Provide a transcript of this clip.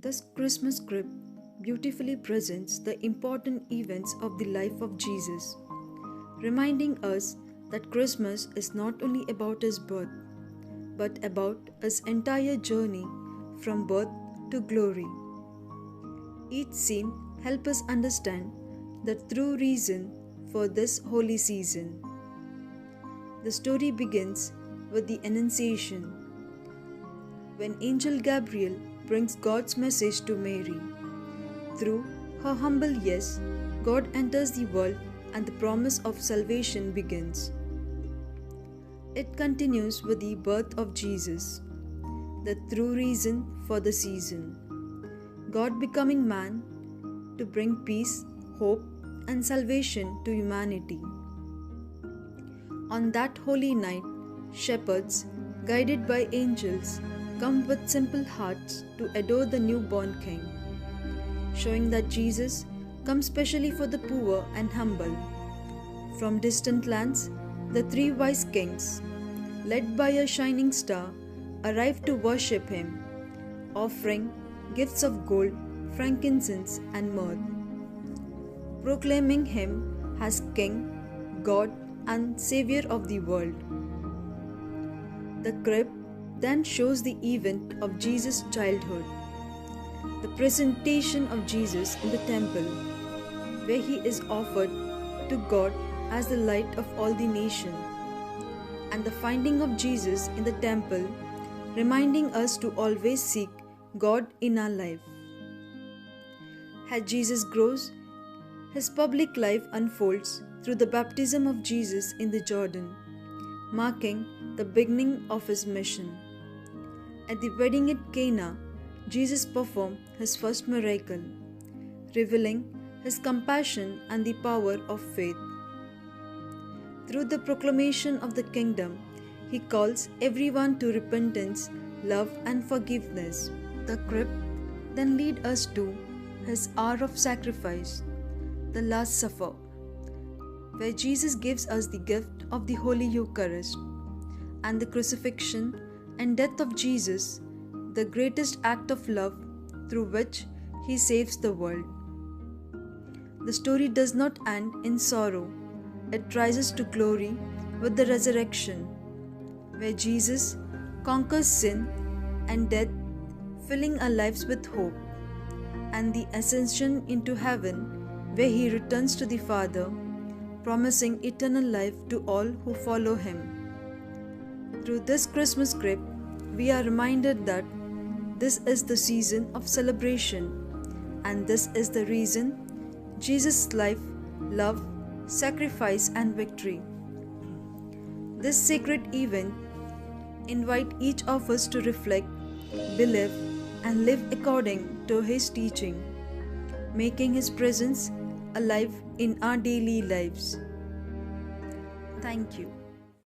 This Christmas script beautifully presents the important events of the life of Jesus, reminding us that Christmas is not only about his birth, but about his entire journey from birth to glory. Each scene helps us understand the true reason for this holy season. The story begins with the Annunciation, when Angel Gabriel brings God's message to Mary. Through her humble yes, God enters the world and the promise of salvation begins. It continues with the birth of Jesus, the true reason for the season. God becoming man to bring peace, hope, and salvation to humanity. On that holy night, shepherds, guided by angels, come with simple hearts to adore the newborn King, showing that Jesus comes specially for the poor and humble. From distant lands, the three wise kings, led by a shining star, arrive to worship him, offering gifts of gold, frankincense, and myrrh, proclaiming him as King, God, and Savior of the world. The crib then shows the event of Jesus' childhood, the presentation of Jesus in the temple, where he is offered to God as the light of all the nation, and the finding of Jesus in the temple, reminding us to always seek God in our life. As Jesus grows, his public life unfolds through the baptism of Jesus in the Jordan, marking the beginning of his mission. At the wedding at Cana, Jesus performed his first miracle, revealing his compassion and the power of faith. Through the proclamation of the kingdom, he calls everyone to repentance, love, and forgiveness. The crib then leads us to his hour of sacrifice, the Last Supper, where Jesus gives us the gift of the Holy Eucharist, and the crucifixion and death of Jesus, the greatest act of love through which he saves the world. The story does not end in sorrow, it rises to glory with the resurrection, where Jesus conquers sin and death, filling our lives with hope, and the ascension into heaven, where he returns to the Father, promising eternal life to all who follow him. Through this Christmas script, we are reminded that this is the season of celebration, and this is the reason Jesus' life, love, sacrifice, and victory. This sacred event invites each of us to reflect, believe, and live according to his teaching, making his presence alive in our daily lives. Thank you.